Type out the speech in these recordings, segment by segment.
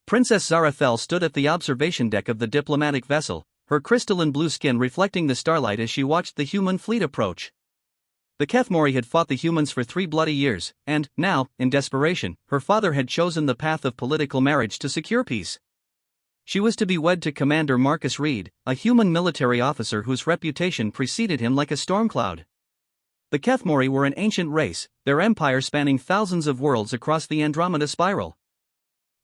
Princess Zarathel stood at the observation deck of the diplomatic vessel, her crystalline blue skin reflecting the starlight as she watched the human fleet approach. The Kethmori had fought the humans for 3 bloody years, and, now, in desperation, her father had chosen the path of political marriage to secure peace. She was to be wed to Commander Marcus Reed, a human military officer whose reputation preceded him like a storm cloud. The Kethmori were an ancient race, their empire spanning thousands of worlds across the Andromeda spiral.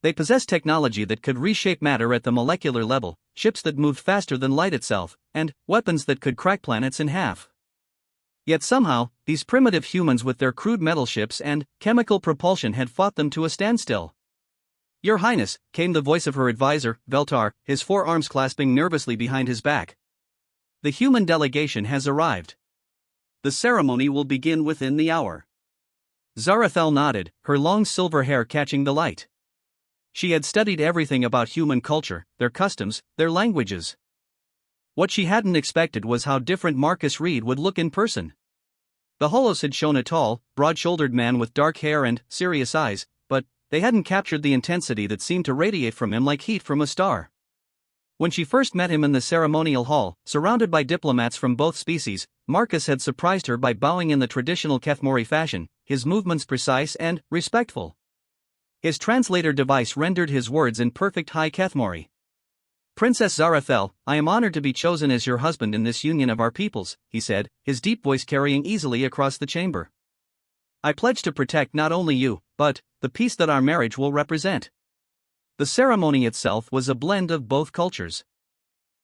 They possessed technology that could reshape matter at the molecular level, ships that moved faster than light itself, and weapons that could crack planets in half. Yet somehow, these primitive humans with their crude metal ships and chemical propulsion had fought them to a standstill. "Your Highness," came the voice of her advisor, Veltar, his forearms clasping nervously behind his back. "The human delegation has arrived. The ceremony will begin within the hour." Zarathel nodded, her long silver hair catching the light. She had studied everything about human culture, their customs, their languages. What she hadn't expected was how different Marcus Reed would look in person. The holos had shown a tall, broad-shouldered man with dark hair and serious eyes, but they hadn't captured the intensity that seemed to radiate from him like heat from a star. When she first met him in the ceremonial hall, surrounded by diplomats from both species, Marcus had surprised her by bowing in the traditional Kethmori fashion, his movements precise and respectful. His translator device rendered his words in perfect High Kethmori. "Princess Zarathel, I am honored to be chosen as your husband in this union of our peoples," he said, his deep voice carrying easily across the chamber. "I pledge to protect not only you, but the peace that our marriage will represent." The ceremony itself was a blend of both cultures.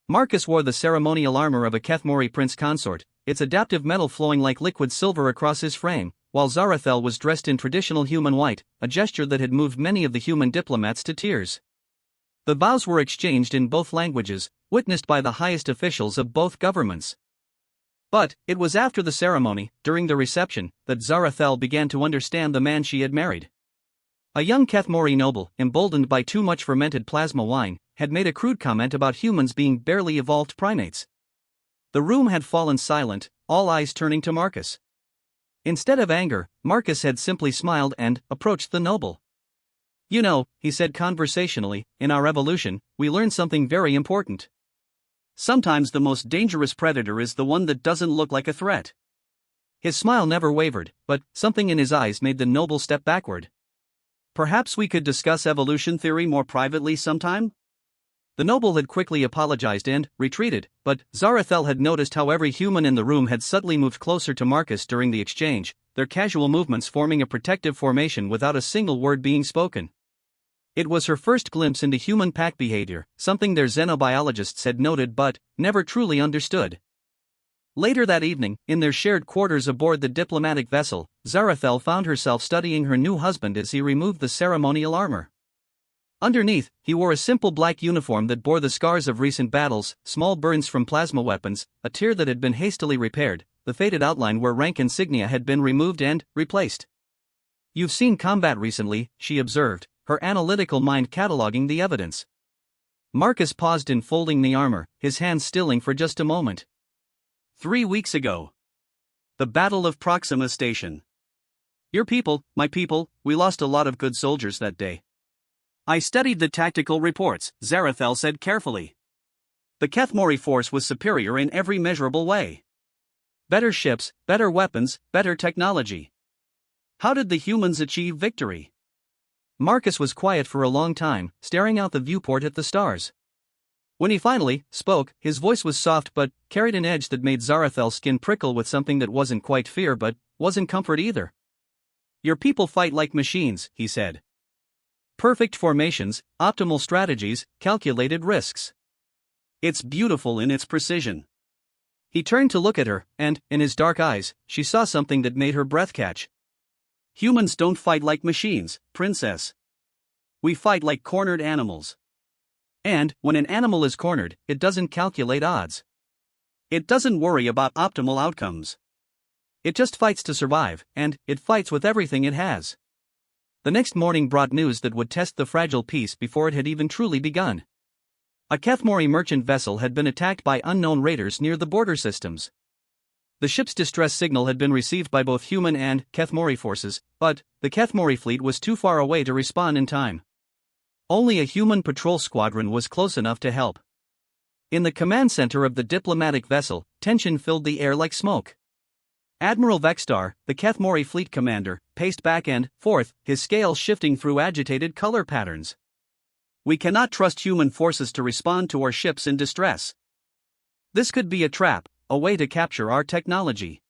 Marcus wore the ceremonial armor of a Kethmori prince consort, its adaptive metal flowing like liquid silver across his frame, while Zarathel was dressed in traditional human white, a gesture that had moved many of the human diplomats to tears. The vows were exchanged in both languages, witnessed by the highest officials of both governments. But it was after the ceremony, during the reception, that Zarathel began to understand the man she had married. A young Kethmori noble, emboldened by too much fermented plasma wine, had made a crude comment about humans being barely evolved primates. The room had fallen silent, all eyes turning to Marcus. Instead of anger, Marcus had simply smiled and approached the noble. "You know," he said conversationally, "in our evolution, we learned something very important. Sometimes the most dangerous predator is the one that doesn't look like a threat." His smile never wavered, but something in his eyes made the noble step backward. "Perhaps we could discuss evolution theory more privately sometime?" The noble had quickly apologized and retreated, but Zarathel had noticed how every human in the room had subtly moved closer to Marcus during the exchange, their casual movements forming a protective formation without a single word being spoken. It was her first glimpse into human pack behavior, something their xenobiologists had noted but never truly understood. Later that evening, in their shared quarters aboard the diplomatic vessel, Zarathel found herself studying her new husband as he removed the ceremonial armor. Underneath, he wore a simple black uniform that bore the scars of recent battles, small burns from plasma weapons, a tear that had been hastily repaired, the faded outline where rank insignia had been removed and replaced. "You've seen combat recently," she observed, her analytical mind cataloging the evidence. Marcus paused in folding the armor, his hands stilling for just a moment. 3 weeks ago. The Battle of Proxima Station. Your people, my people, we lost a lot of good soldiers that day. I studied the tactical reports, Zarathel said carefully. The Kethmori force was superior in every measurable way. Better ships, better weapons, better technology. How did the humans achieve victory? Marcus was quiet for a long time, staring out the viewport at the stars. When he finally spoke, his voice was soft but carried an edge that made Zarathel's skin prickle with something that wasn't quite fear but wasn't comfort either. Your people fight like machines, he said. Perfect formations, optimal strategies, calculated risks. It's beautiful in its precision. He turned to look at her, and, in his dark eyes, she saw something that made her breath catch. Humans don't fight like machines, princess. We fight like cornered animals. And, when an animal is cornered, it doesn't calculate odds. It doesn't worry about optimal outcomes. It just fights to survive, and it fights with everything it has. The next morning brought news that would test the fragile peace before it had even truly begun. A Kethmori merchant vessel had been attacked by unknown raiders near the border systems. The ship's distress signal had been received by both human and Kethmori forces, but the Kethmori fleet was too far away to respond in time. Only a human patrol squadron was close enough to help. In the command center of the diplomatic vessel, tension filled the air like smoke. Admiral Vextar, the Kethmori fleet commander, paced back and forth, his scales shifting through agitated color patterns. We cannot trust human forces to respond to our ships in distress. This could be a trap, a way to capture our technology.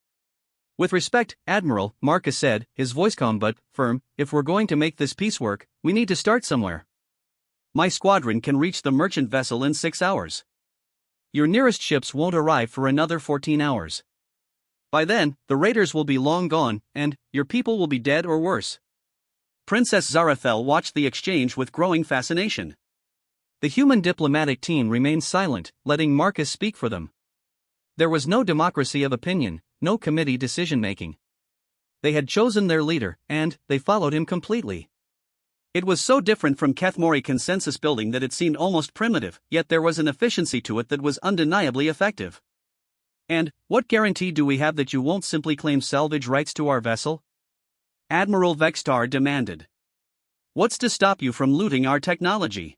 With respect, Admiral, Marcus said, his voice calm but firm, if we're going to make this peace work, we need to start somewhere. My squadron can reach the merchant vessel in 6 hours. Your nearest ships won't arrive for another 14 hours. By then, the raiders will be long gone, and your people will be dead or worse. Princess Zarathel watched the exchange with growing fascination. The human diplomatic team remained silent, letting Marcus speak for them. There was no democracy of opinion, no committee decision-making. They had chosen their leader, and they followed him completely. It was so different from Kethmori consensus building that it seemed almost primitive, yet there was an efficiency to it that was undeniably effective. And, what guarantee do we have that you won't simply claim salvage rights to our vessel? Admiral Vextar demanded. What's to stop you from looting our technology?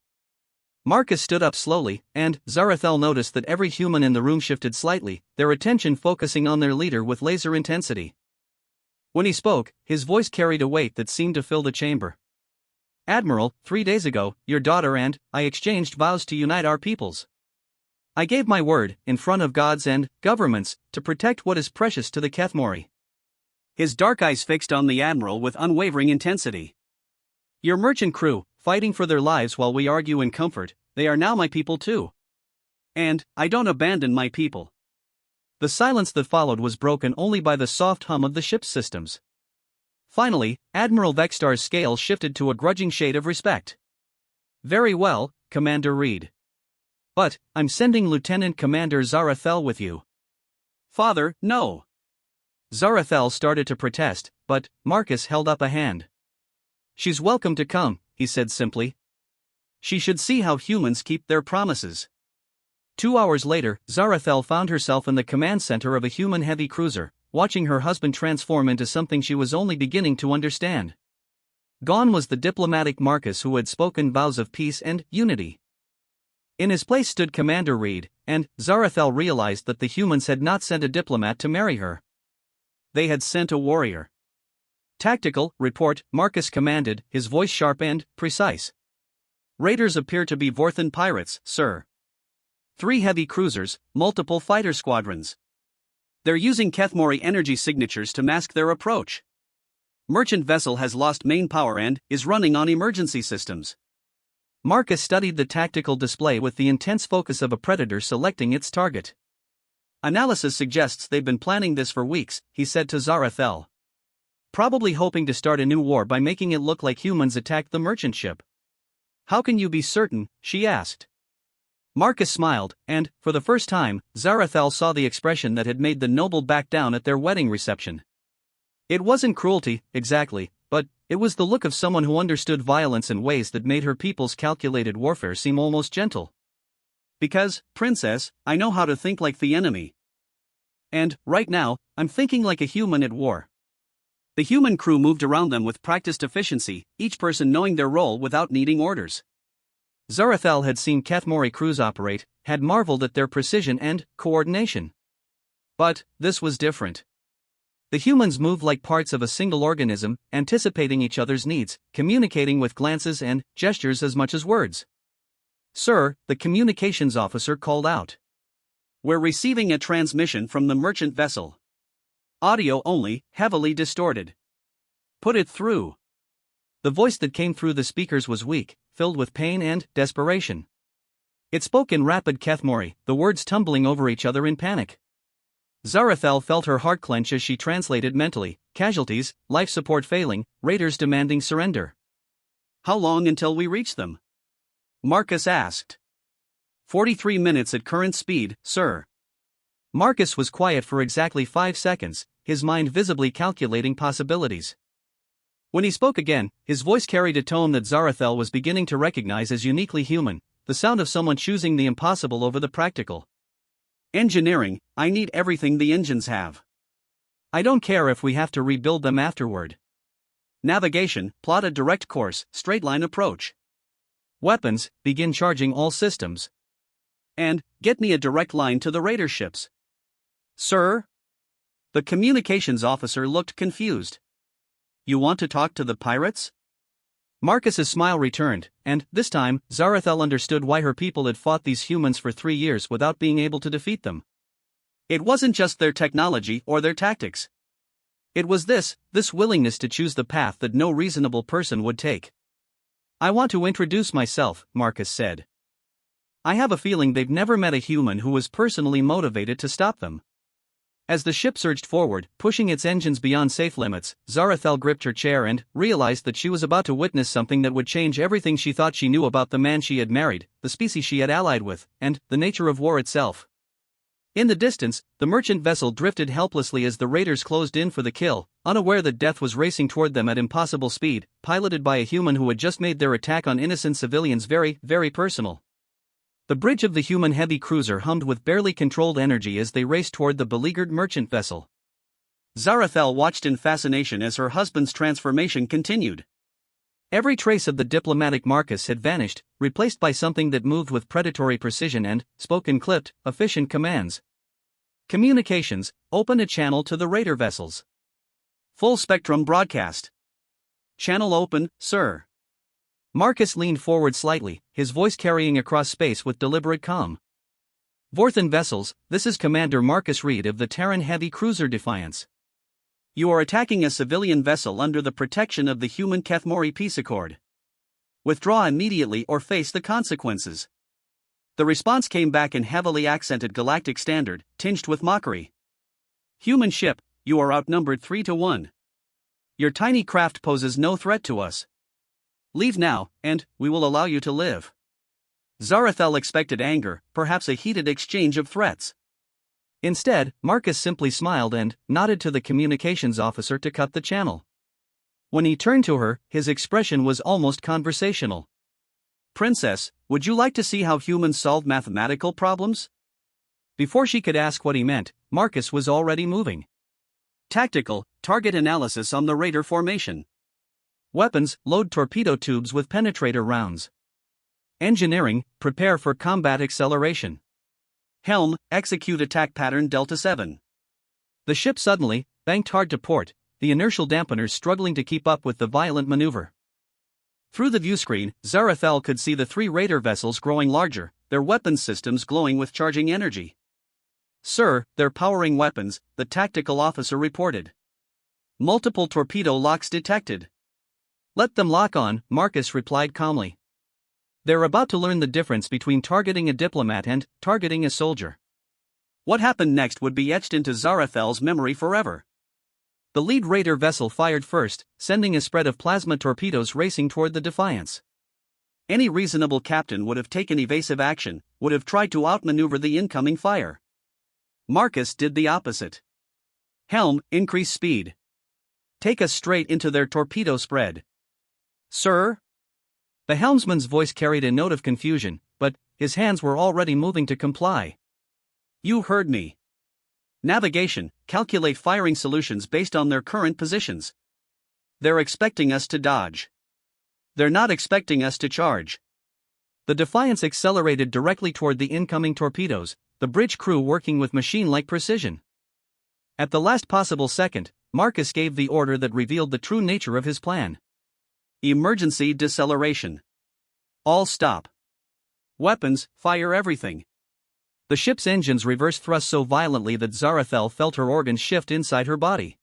Marcus stood up slowly, and Zarathel noticed that every human in the room shifted slightly, their attention focusing on their leader with laser intensity. When he spoke, his voice carried a weight that seemed to fill the chamber. Admiral, 3 days ago, your daughter and I exchanged vows to unite our peoples. I gave my word, in front of gods and governments, to protect what is precious to the Kethmori. His dark eyes fixed on the Admiral with unwavering intensity. Your merchant crew, fighting for their lives while we argue in comfort, they are now my people too. And, I don't abandon my people. The silence that followed was broken only by the soft hum of the ship's systems. Finally, Admiral Vextar's scale shifted to a grudging shade of respect. Very well, Commander Reed. But, I'm sending Lieutenant Commander Zarathel with you. Father, no. Zarathel started to protest, but Marcus held up a hand. She's welcome to come, he said simply. She should see how humans keep their promises. 2 hours later, Zarathel found herself in the command center of a human heavy cruiser, watching her husband transform into something she was only beginning to understand. Gone was the diplomatic Marcus who had spoken vows of peace and unity. In his place stood Commander Reed, and Zarathel realized that the humans had not sent a diplomat to marry her. They had sent a warrior. Tactical, report, Marcus commanded, his voice sharp and precise. Raiders appear to be Vorthan pirates, sir. 3 heavy cruisers, multiple fighter squadrons. They're using Kethmori energy signatures to mask their approach. Merchant vessel has lost main power and is running on emergency systems. Marcus studied the tactical display with the intense focus of a predator selecting its target. Analysis suggests they've been planning this for weeks, he said to Zarathel. Probably hoping to start a new war by making it look like humans attacked the merchant ship. How can you be certain? She asked. Marcus smiled, and, for the first time, Zarathel saw the expression that had made the noble back down at their wedding reception. It wasn't cruelty, exactly, but it was the look of someone who understood violence in ways that made her people's calculated warfare seem almost gentle. Because, Princess, I know how to think like the enemy. And, right now, I'm thinking like a human at war. The human crew moved around them with practiced efficiency, each person knowing their role without needing orders. Zarathel had seen Kethmori crews operate, had marveled at their precision and coordination. But, this was different. The humans moved like parts of a single organism, anticipating each other's needs, communicating with glances and gestures as much as words. Sir, the communications officer called out. We're receiving a transmission from the merchant vessel. Audio only, heavily distorted. Put it through. The voice that came through the speakers was weak, filled with pain and desperation. It spoke in rapid Kethmori, the words tumbling over each other in panic. Zarathel felt her heart clench as she translated mentally, casualties, life support failing, raiders demanding surrender. How long until we reach them? Marcus asked. 43 minutes at current speed, sir. Marcus was quiet for exactly 5 seconds, his mind visibly calculating possibilities. When he spoke again, his voice carried a tone that Zarathel was beginning to recognize as uniquely human, the sound of someone choosing the impossible over the practical. Engineering, I need everything the engines have. I don't care if we have to rebuild them afterward. Navigation, plot a direct course, straight line approach. Weapons, begin charging all systems. And, get me a direct line to the raider ships. Sir? The communications officer looked confused. You want to talk to the pirates? Marcus's smile returned, and, this time, Zarathel understood why her people had fought these humans for 3 years without being able to defeat them. It wasn't just their technology or their tactics. It was this willingness to choose the path that no reasonable person would take. I want to introduce myself, Marcus said. I have a feeling they've never met a human who was personally motivated to stop them. As the ship surged forward, pushing its engines beyond safe limits, Zarathel gripped her chair and realized that she was about to witness something that would change everything she thought she knew about the man she had married, the species she had allied with, and the nature of war itself. In the distance, the merchant vessel drifted helplessly as the raiders closed in for the kill, unaware that death was racing toward them at impossible speed, piloted by a human who had just made their attack on innocent civilians very, very personal. The bridge of the human heavy cruiser hummed with barely controlled energy as they raced toward the beleaguered merchant vessel. Zarathel watched in fascination as her husband's transformation continued. Every trace of the diplomatic Marcus had vanished, replaced by something that moved with predatory precision and spoke in clipped, efficient commands. Communications, open a channel to the raider vessels. Full spectrum broadcast. Channel open, sir. Marcus leaned forward slightly, his voice carrying across space with deliberate calm. Vorthan vessels, this is Commander Marcus Reed of the Terran heavy cruiser Defiance. You are attacking a civilian vessel under the protection of the human Kethmori peace accord. Withdraw immediately or face the consequences. The response came back in heavily accented Galactic standard, tinged with mockery. Human ship, you are outnumbered 3-1. Your tiny craft poses no threat to us. Leave now, and we will allow you to live. Zarathel expected anger, perhaps a heated exchange of threats. Instead, Marcus simply smiled and nodded to the communications officer to cut the channel. When he turned to her, his expression was almost conversational. Princess, would you like to see how humans solve mathematical problems? Before she could ask what he meant, Marcus was already moving. Tactical, target analysis on the raider formation. Weapons, load torpedo tubes with penetrator rounds. Engineering, prepare for combat acceleration. Helm, execute attack pattern Delta 7. The ship suddenly banked hard to port, the inertial dampeners struggling to keep up with the violent maneuver. Through the viewscreen, Zarathel could see the 3 raider vessels growing larger, their weapons systems glowing with charging energy. Sir, they're powering weapons, the tactical officer reported. Multiple torpedo locks detected. Let them lock on, Marcus replied calmly. They're about to learn the difference between targeting a diplomat and targeting a soldier. What happened next would be etched into Zarathel's memory forever. The lead raider vessel fired first, sending a spread of plasma torpedoes racing toward the Defiance. Any reasonable captain would have taken evasive action, would have tried to outmaneuver the incoming fire. Marcus did the opposite. Helm, increase speed. Take us straight into their torpedo spread. Sir? The helmsman's voice carried a note of confusion, but his hands were already moving to comply. You heard me. Navigation, calculate firing solutions based on their current positions. They're expecting us to dodge. They're not expecting us to charge. The Defiance accelerated directly toward the incoming torpedoes, the bridge crew working with machine-like precision. At the last possible second, Marcus gave the order that revealed the true nature of his plan. Emergency deceleration. All stop. Weapons, fire everything. The ship's engines reverse thrust so violently that Zarathel felt her organs shift inside her body.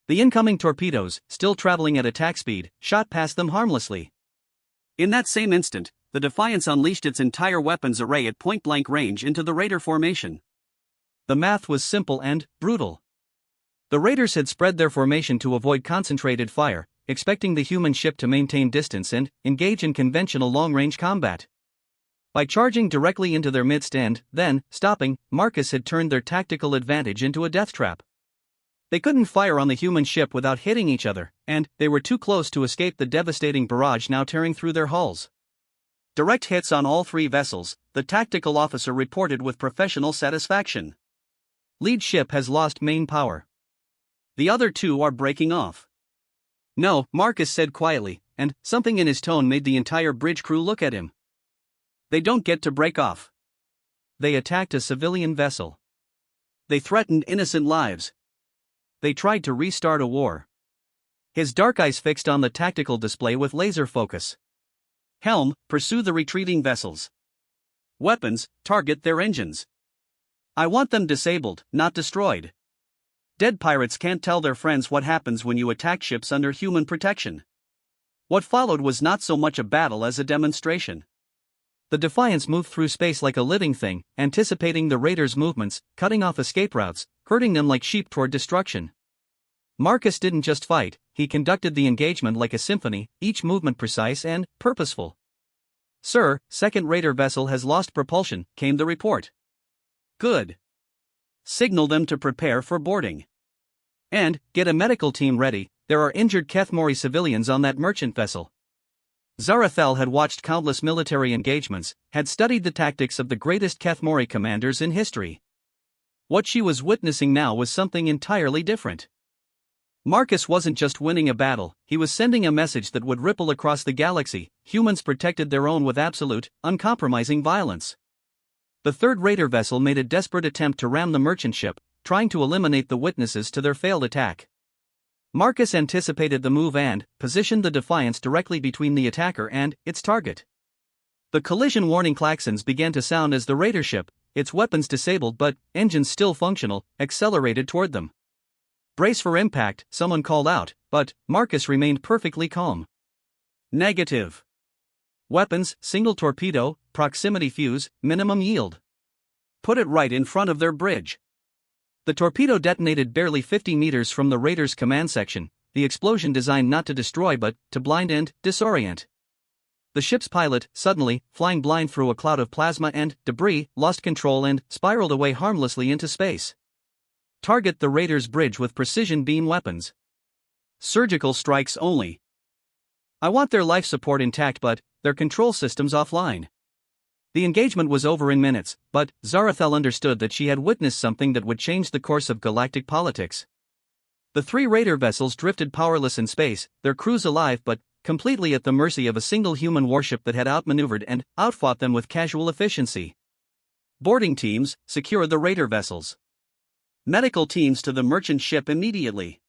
The incoming torpedoes, still traveling at attack speed, shot past them harmlessly. In that same instant, the Defiance unleashed its entire weapons array at point-blank range into the raider formation. The math was simple and brutal. The raiders had spread their formation to avoid concentrated fire, expecting the human ship to maintain distance and engage in conventional long-range combat. By charging directly into their midst and, then, stopping, Marcus had turned their tactical advantage into a death trap. They couldn't fire on the human ship without hitting each other, and they were too close to escape the devastating barrage now tearing through their hulls. Direct hits on all 3 vessels, the tactical officer reported with professional satisfaction. Lead ship has lost main power. The other 2 are breaking off. No, Marcus said quietly, and something in his tone made the entire bridge crew look at him. They don't get to break off. They attacked a civilian vessel. They threatened innocent lives. They tried to restart a war. His dark eyes fixed on the tactical display with laser focus. Helm, pursue the retreating vessels. Weapons, target their engines. I want them disabled, not destroyed. Dead pirates can't tell their friends what happens when you attack ships under human protection. What followed was not so much a battle as a demonstration. The Defiance moved through space like a living thing, anticipating the raiders' movements, cutting off escape routes, herding them like sheep toward destruction. Marcus didn't just fight, he conducted the engagement like a symphony, each movement precise and purposeful. "Sir, second raider vessel has lost propulsion," came the report. "Good. Signal them to prepare for boarding. And, get a medical team ready, there are injured Kethmori civilians on that merchant vessel." Zarathel had watched countless military engagements, had studied the tactics of the greatest Kethmori commanders in history. What she was witnessing now was something entirely different. Marcus wasn't just winning a battle, he was sending a message that would ripple across the galaxy. Humans protected their own with absolute, uncompromising violence. The third raider vessel made a desperate attempt to ram the merchant ship, trying to eliminate the witnesses to their failed attack. Marcus anticipated the move and positioned the Defiance directly between the attacker and its target. The collision warning klaxons began to sound as the raider ship, its weapons disabled but engines still functional, accelerated toward them. "Brace for impact," someone called out, but Marcus remained perfectly calm. "Negative. Weapons, single torpedo, proximity fuse, minimum yield. Put it right in front of their bridge." The torpedo detonated barely 50 meters from the raider's command section, the explosion designed not to destroy but to blind and disorient. The ship's pilot, suddenly, flying blind through a cloud of plasma and debris, lost control and spiraled away harmlessly into space. Target the raider's bridge with precision beam weapons. Surgical strikes only. I want their life support intact but their control systems offline. The engagement was over in minutes, but Zarathel understood that she had witnessed something that would change the course of galactic politics. The three raider vessels drifted powerless in space, their crews alive but completely at the mercy of a single human warship that had outmaneuvered and outfought them with casual efficiency. Boarding teams, secure the raider vessels. Medical teams to the merchant ship immediately.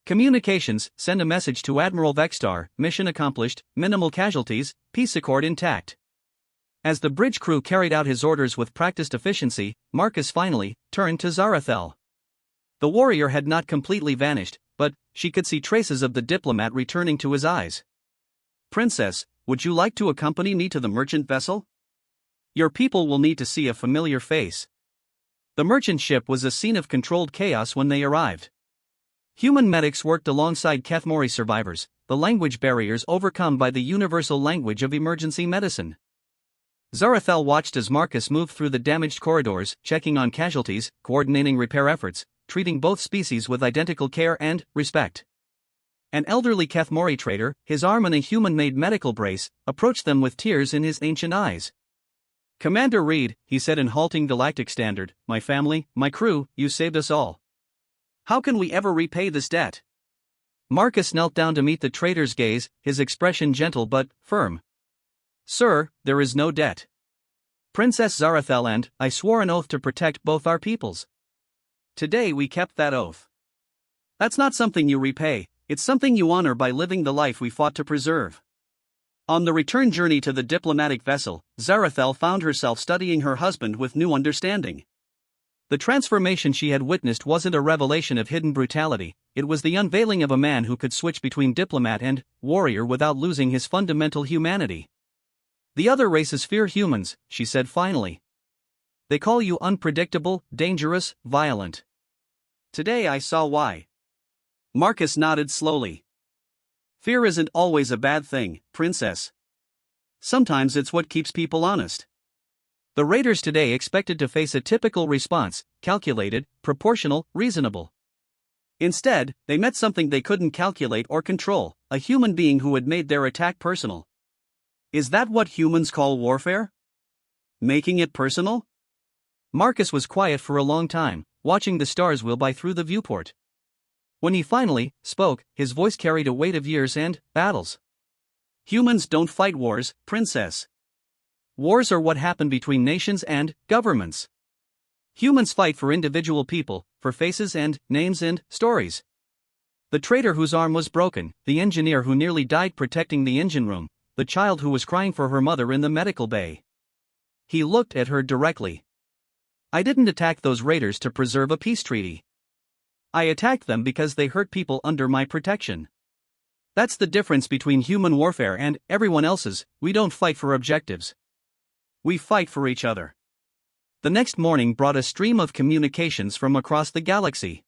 Communications, send a message to Admiral Vextar, mission accomplished, minimal casualties, peace accord intact. As the bridge crew carried out his orders with practiced efficiency, Marcus finally turned to Zarathel. The warrior had not completely vanished, but she could see traces of the diplomat returning to his eyes. "Princess, would you like to accompany me to the merchant vessel? Your people will need to see a familiar face." The merchant ship was a scene of controlled chaos when they arrived. Human medics worked alongside Kethmori survivors, the language barriers overcome by the universal language of emergency medicine. Zarathel watched as Marcus moved through the damaged corridors, checking on casualties, coordinating repair efforts, treating both species with identical care and respect. An elderly Kethmori trader, his arm in a human-made medical brace, approached them with tears in his ancient eyes. "Commander Reed," he said in halting Galactic standard, "my family, my crew, you saved us all. How can we ever repay this debt?" Marcus knelt down to meet the trader's gaze, his expression gentle but firm. "Sir, there is no debt. Princess Zarathel and I swore an oath to protect both our peoples. Today we kept that oath. That's not something you repay, it's something you honor by living the life we fought to preserve." On the return journey to the diplomatic vessel, Zarathel found herself studying her husband with new understanding. The transformation she had witnessed wasn't a revelation of hidden brutality, it was the unveiling of a man who could switch between diplomat and warrior without losing his fundamental humanity. "The other races fear humans," she said finally. "They call you unpredictable, dangerous, violent. Today I saw why." Marcus nodded slowly. "Fear isn't always a bad thing, Princess. Sometimes it's what keeps people honest." The raiders today expected to face a typical response, calculated, proportional, reasonable. Instead, they met something they couldn't calculate or control, a human being who had made their attack personal. Is that what humans call warfare? Making it personal? Marcus was quiet for a long time, watching the stars wheel by through the viewport. When he finally spoke, his voice carried a weight of years and battles. Humans don't fight wars, Princess. Wars are what happen between nations and governments. Humans fight for individual people, for faces and names and stories. The traitor whose arm was broken, the engineer who nearly died protecting the engine room, the child who was crying for her mother in the medical bay. He looked at her directly. I didn't attack those raiders to preserve a peace treaty. I attacked them because they hurt people under my protection. That's the difference between human warfare and everyone else's. We don't fight for objectives. We fight for each other. The next morning brought a stream of communications from across the galaxy.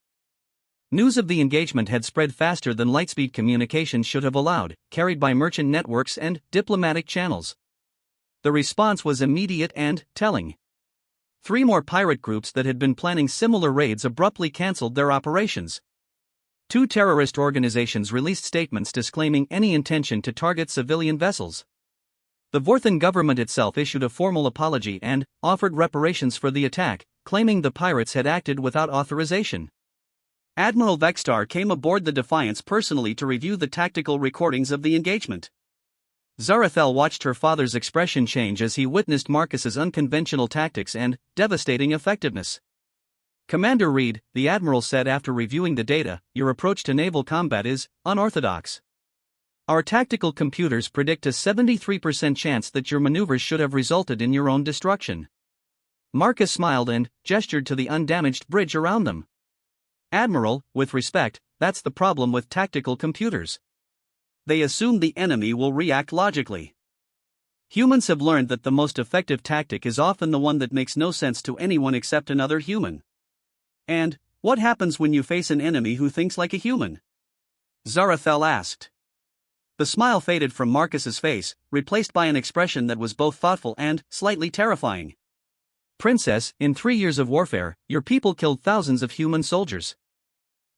News of the engagement had spread faster than lightspeed communication should have allowed, carried by merchant networks and diplomatic channels. The response was immediate and telling. 3 more pirate groups that had been planning similar raids abruptly cancelled their operations. 2 terrorist organizations released statements disclaiming any intention to target civilian vessels. The Vorthan government itself issued a formal apology and offered reparations for the attack, claiming the pirates had acted without authorization. Admiral Vextar came aboard the Defiance personally to review the tactical recordings of the engagement. Zarathel watched her father's expression change as he witnessed Marcus's unconventional tactics and devastating effectiveness. Commander Reed, the admiral said after reviewing the data, your approach to naval combat is unorthodox. Our tactical computers predict a 73% chance that your maneuvers should have resulted in your own destruction. Marcus smiled and gestured to the undamaged bridge around them. Admiral, with respect, that's the problem with tactical computers. They assume the enemy will react logically. Humans have learned that the most effective tactic is often the one that makes no sense to anyone except another human. And what happens when you face an enemy who thinks like a human? Zarathel asked. The smile faded from Marcus's face, replaced by an expression that was both thoughtful and slightly terrifying. Princess, in 3 years of warfare, your people killed thousands of human soldiers.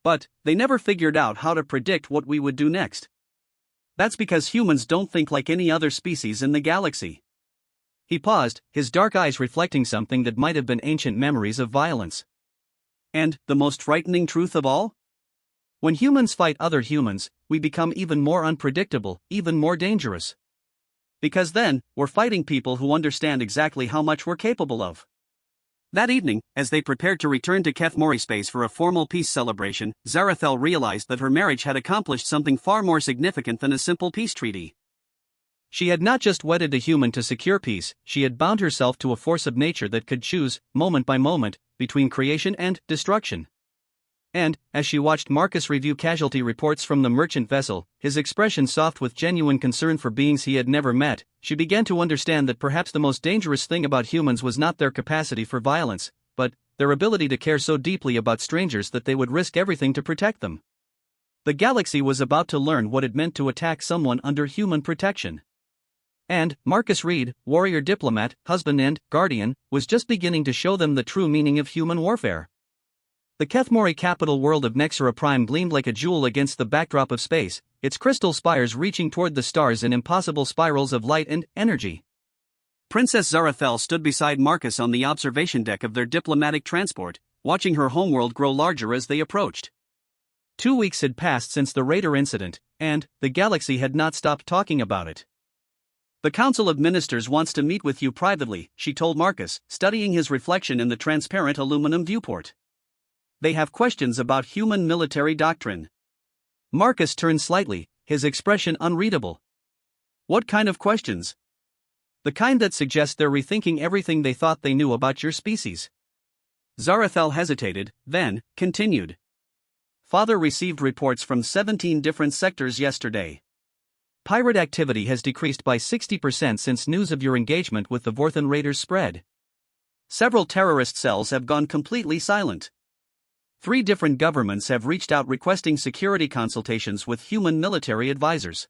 But they never figured out how to predict what we would do next. That's because humans don't think like any other species in the galaxy. He paused, his dark eyes reflecting something that might have been ancient memories of violence. And the most frightening truth of all? When humans fight other humans, we become even more unpredictable, even more dangerous. Because then, we're fighting people who understand exactly how much we're capable of. That evening, as they prepared to return to Kethmori space for a formal peace celebration, Zarathel realized that her marriage had accomplished something far more significant than a simple peace treaty. She had not just wedded a human to secure peace, she had bound herself to a force of nature that could choose, moment by moment, between creation and destruction. And, as she watched Marcus review casualty reports from the merchant vessel, his expression soft with genuine concern for beings he had never met, she began to understand that perhaps the most dangerous thing about humans was not their capacity for violence, but their ability to care so deeply about strangers that they would risk everything to protect them. The galaxy was about to learn what it meant to attack someone under human protection. And Marcus Reed, warrior diplomat, husband and guardian, was just beginning to show them the true meaning of human warfare. The Kethmori capital world of Nexera Prime gleamed like a jewel against the backdrop of space, its crystal spires reaching toward the stars in impossible spirals of light and energy. Princess Zarathel stood beside Marcus on the observation deck of their diplomatic transport, watching her homeworld grow larger as they approached. 2 weeks had passed since the Raider incident, and the galaxy had not stopped talking about it. The Council of Ministers wants to meet with you privately, she told Marcus, studying his reflection in the transparent aluminum viewport. They have questions about human military doctrine. Marcus turned slightly, his expression unreadable. What kind of questions? The kind that suggest they're rethinking everything they thought they knew about your species. Zarathel hesitated, then continued. Father received reports from 17 different sectors yesterday. Pirate activity has decreased by 60% since news of your engagement with the Vorthan raiders spread. Several terrorist cells have gone completely silent. 3 different governments have reached out requesting security consultations with human military advisors.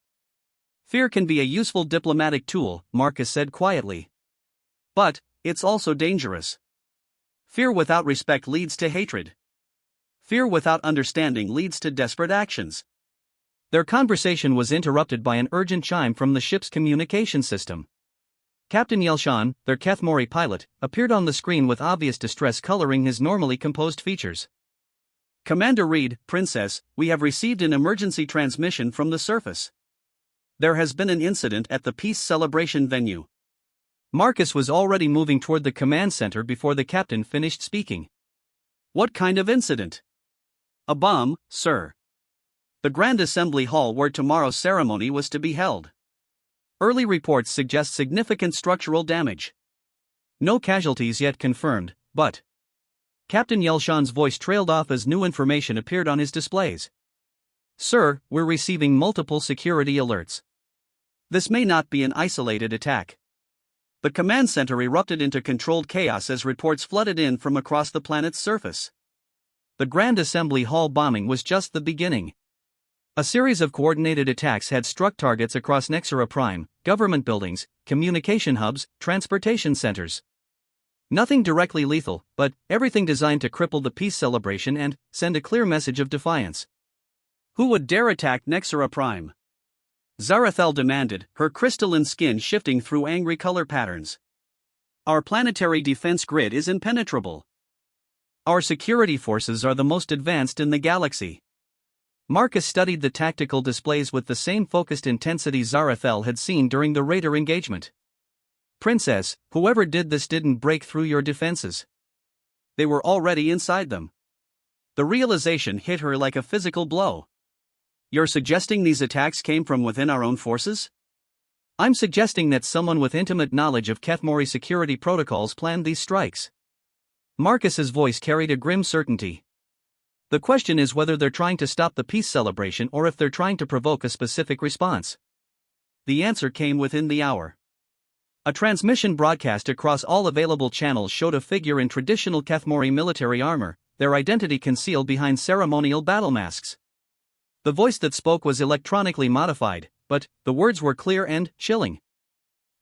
Fear can be a useful diplomatic tool, Marcus said quietly. But it's also dangerous. Fear without respect leads to hatred. Fear without understanding leads to desperate actions. Their conversation was interrupted by an urgent chime from the ship's communication system. Captain Yelshan, their Kethmori pilot, appeared on the screen with obvious distress coloring his normally composed features. Commander Reed, Princess, we have received an emergency transmission from the surface. There has been an incident at the peace celebration venue. Marcus was already moving toward the command center before the captain finished speaking. What kind of incident? A bomb, sir. The Grand Assembly Hall where tomorrow's ceremony was to be held. Early reports suggest significant structural damage. No casualties yet confirmed, but... Captain Yelshan's voice trailed off as new information appeared on his displays. Sir, we're receiving multiple security alerts. This may not be an isolated attack. The command center erupted into controlled chaos as reports flooded in from across the planet's surface. The Grand Assembly Hall bombing was just the beginning. A series of coordinated attacks had struck targets across Nexera Prime, government buildings, communication hubs, transportation centers. Nothing directly lethal, but everything designed to cripple the peace celebration and send a clear message of defiance. Who would dare attack Nexera Prime? Zarathel demanded, her crystalline skin shifting through angry color patterns. Our planetary defense grid is impenetrable. Our security forces are the most advanced in the galaxy. Marcus studied the tactical displays with the same focused intensity Zarathel had seen during the Raider engagement. Princess, whoever did this didn't break through your defenses. They were already inside them. The realization hit her like a physical blow. You're suggesting these attacks came from within our own forces? I'm suggesting that someone with intimate knowledge of Kethmori security protocols planned these strikes. Marcus's voice carried a grim certainty. The question is whether they're trying to stop the peace celebration or if they're trying to provoke a specific response. The answer came within the hour. A transmission broadcast across all available channels showed a figure in traditional Kethmori military armor, their identity concealed behind ceremonial battle masks. The voice that spoke was electronically modified, but the words were clear and chilling.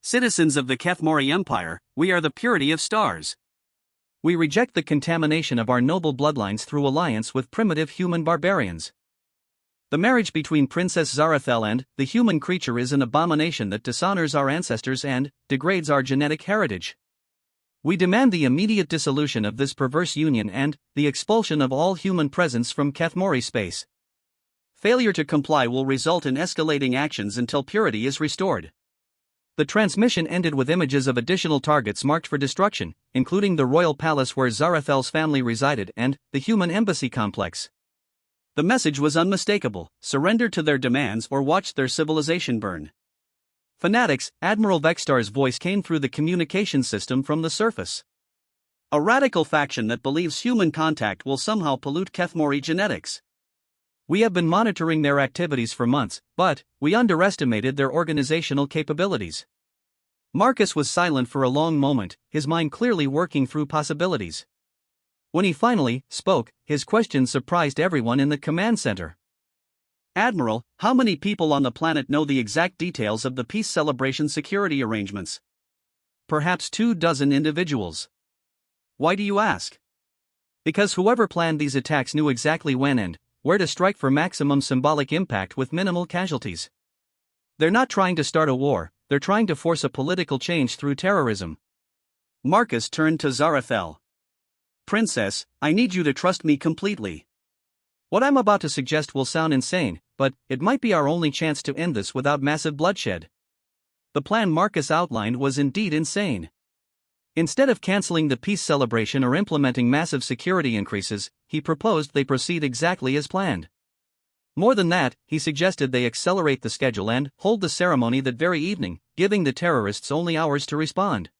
Citizens of the Kethmori Empire, we are the purity of stars. We reject the contamination of our noble bloodlines through alliance with primitive human barbarians. The marriage between Princess Zarathel and the human creature is an abomination that dishonors our ancestors and degrades our genetic heritage. We demand the immediate dissolution of this perverse union and the expulsion of all human presence from Kethmori space. Failure to comply will result in escalating actions until purity is restored. The transmission ended with images of additional targets marked for destruction, including the royal palace where Zarathel's family resided and the human embassy complex. The message was unmistakable: surrender to their demands or watch their civilization burn. Fanatics, Admiral Vextar's voice came through the communication system from the surface. A radical faction that believes human contact will somehow pollute Kethmori genetics. We have been monitoring their activities for months, but we underestimated their organizational capabilities. Marcus was silent for a long moment, his mind clearly working through possibilities. When he finally spoke, his question surprised everyone in the command center. Admiral, how many people on the planet know the exact details of the peace celebration security arrangements? Perhaps 24 individuals. Why do you ask? Because whoever planned these attacks knew exactly when and where to strike for maximum symbolic impact with minimal casualties. They're not trying to start a war, they're trying to force a political change through terrorism. Marcus turned to Zarathel. Princess, I need you to trust me completely. What I'm about to suggest will sound insane, but it might be our only chance to end this without massive bloodshed. The plan Marcus outlined was indeed insane. Instead of canceling the peace celebration or implementing massive security increases, he proposed they proceed exactly as planned. More than that, he suggested they accelerate the schedule and hold the ceremony that very evening, giving the terrorists only hours to respond.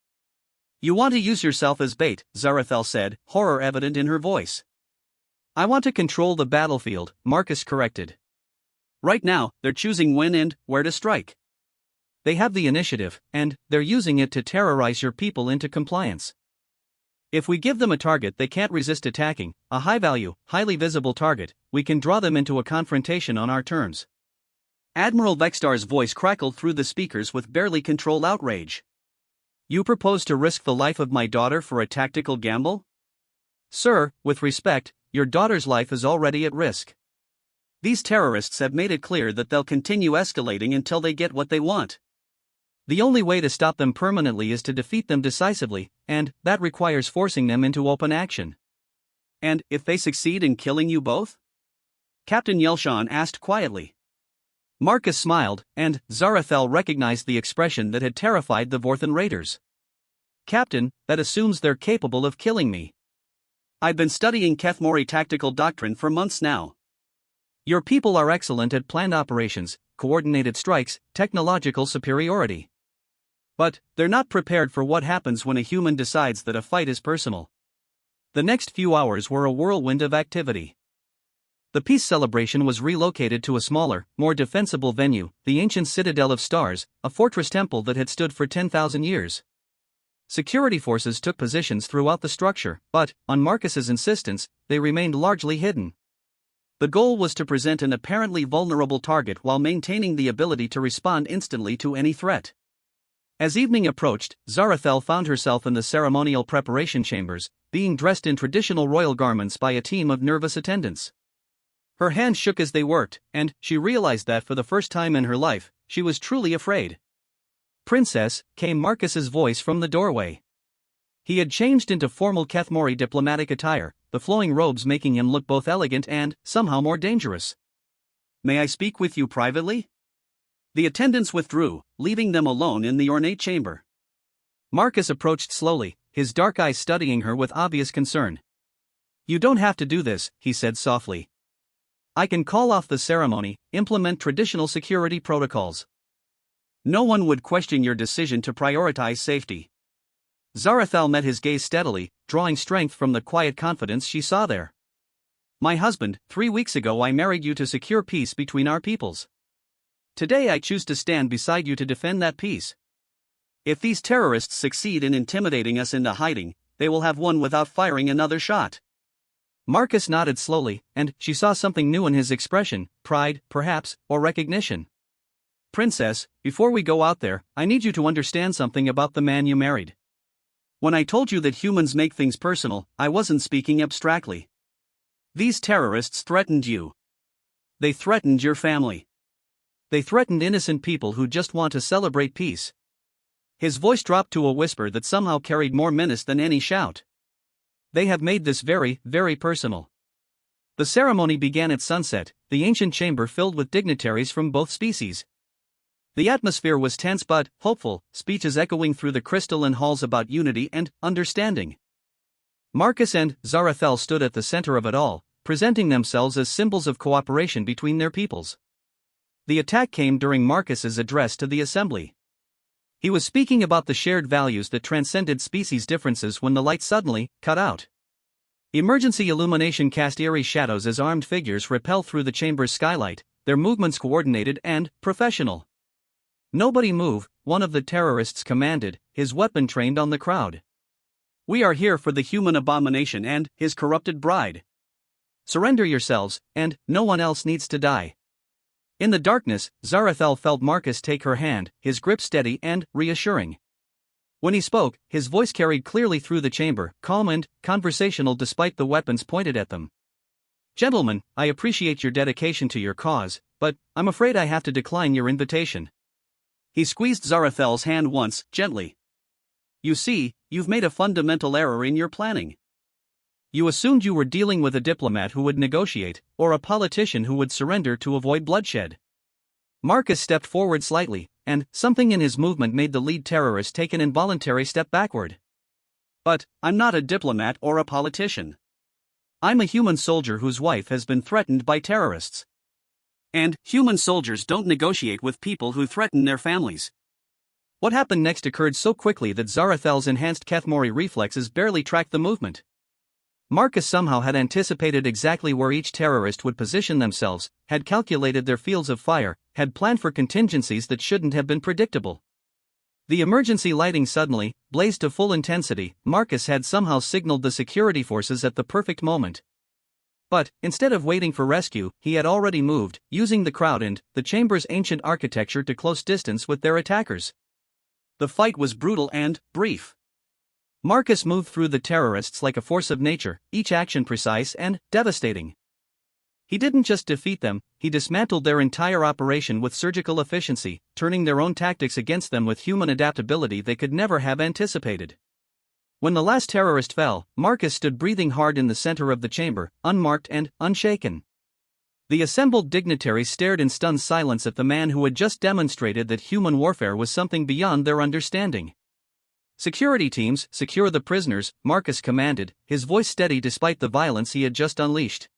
You want to use yourself as bait, Zarathel said, horror evident in her voice. I want to control the battlefield, Marcus corrected. Right now, they're choosing when and where to strike. They have the initiative, and they're using it to terrorize your people into compliance. If we give them a target they can't resist attacking, a high-value, highly visible target, we can draw them into a confrontation on our terms. Admiral Vextar's voice crackled through the speakers with barely controlled outrage. You propose to risk the life of my daughter for a tactical gamble? Sir, with respect, your daughter's life is already at risk. These terrorists have made it clear that they'll continue escalating until they get what they want. The only way to stop them permanently is to defeat them decisively, and that requires forcing them into open action. And if they succeed in killing you both? Captain Yelshan asked quietly. Marcus smiled, and Zarathel recognized the expression that had terrified the Vorthan raiders. Captain, that assumes they're capable of killing me. I've been studying Kethmori tactical doctrine for months now. Your people are excellent at planned operations, coordinated strikes, technological superiority. But they're not prepared for what happens when a human decides that a fight is personal. The next few hours were a whirlwind of activity. The peace celebration was relocated to a smaller, more defensible venue, the ancient Citadel of Stars, a fortress temple that had stood for 10,000 years. Security forces took positions throughout the structure, but, on Marcus's insistence, they remained largely hidden. The goal was to present an apparently vulnerable target while maintaining the ability to respond instantly to any threat. As evening approached, Zarathel found herself in the ceremonial preparation chambers, being dressed in traditional royal garments by a team of nervous attendants. Her hands shook as they worked, and she realized that for the first time in her life, she was truly afraid. "Princess," came Marcus's voice from the doorway. He had changed into formal Kethmori diplomatic attire, the flowing robes making him look both elegant and, somehow, more dangerous. "May I speak with you privately?" The attendants withdrew, leaving them alone in the ornate chamber. Marcus approached slowly, his dark eyes studying her with obvious concern. "You don't have to do this," he said softly. "I can call off the ceremony, implement traditional security protocols. No one would question your decision to prioritize safety." Zarathel met his gaze steadily, drawing strength from the quiet confidence she saw there. "My husband, 3 weeks ago I married you to secure peace between our peoples. Today I choose to stand beside you to defend that peace. If these terrorists succeed in intimidating us into hiding, they will have won without firing another shot." Marcus nodded slowly, and she saw something new in his expression, pride, perhaps, or recognition. "Princess, before we go out there, I need you to understand something about the man you married. When I told you that humans make things personal, I wasn't speaking abstractly. These terrorists threatened you. They threatened your family. They threatened innocent people who just want to celebrate peace." His voice dropped to a whisper that somehow carried more menace than any shout. "They have made this very, very personal." The ceremony began at sunset, the ancient chamber filled with dignitaries from both species. The atmosphere was tense but hopeful, speeches echoing through the crystalline halls about unity and understanding. Marcus and Zarathel stood at the center of it all, presenting themselves as symbols of cooperation between their peoples. The attack came during Marcus's address to the assembly. He was speaking about the shared values that transcended species differences when the light suddenly cut out. Emergency illumination cast eerie shadows as armed figures repelled through the chamber's skylight, their movements coordinated and professional. "Nobody move," one of the terrorists commanded, his weapon trained on the crowd. "We are here for the human abomination and his corrupted bride. Surrender yourselves, and no one else needs to die." In the darkness, Zarathel felt Marcus take her hand, his grip steady and reassuring. When he spoke, his voice carried clearly through the chamber, calm and conversational despite the weapons pointed at them. "Gentlemen, I appreciate your dedication to your cause, but I'm afraid I have to decline your invitation." He squeezed Zarathel's hand once, gently. "You see, you've made a fundamental error in your planning. You assumed you were dealing with a diplomat who would negotiate, or a politician who would surrender to avoid bloodshed." Marcus stepped forward slightly, and something in his movement made the lead terrorist take an involuntary step backward. "But I'm not a diplomat or a politician. I'm a human soldier whose wife has been threatened by terrorists. And human soldiers don't negotiate with people who threaten their families." What happened next occurred so quickly that Zarathel's enhanced Kethmori reflexes barely tracked the movement. Marcus somehow had anticipated exactly where each terrorist would position themselves, had calculated their fields of fire, had planned for contingencies that shouldn't have been predictable. The emergency lighting suddenly blazed to full intensity. Marcus had somehow signaled the security forces at the perfect moment. But, instead of waiting for rescue, he had already moved, using the crowd and the chamber's ancient architecture to close distance with their attackers. The fight was brutal and brief. Marcus moved through the terrorists like a force of nature, each action precise and devastating. He didn't just defeat them, he dismantled their entire operation with surgical efficiency, turning their own tactics against them with human adaptability they could never have anticipated. When the last terrorist fell, Marcus stood breathing hard in the center of the chamber, unmarked and unshaken. The assembled dignitaries stared in stunned silence at the man who had just demonstrated that human warfare was something beyond their understanding. "Security teams, secure the prisoners," Marcus commanded, his voice steady despite the violence he had just unleashed.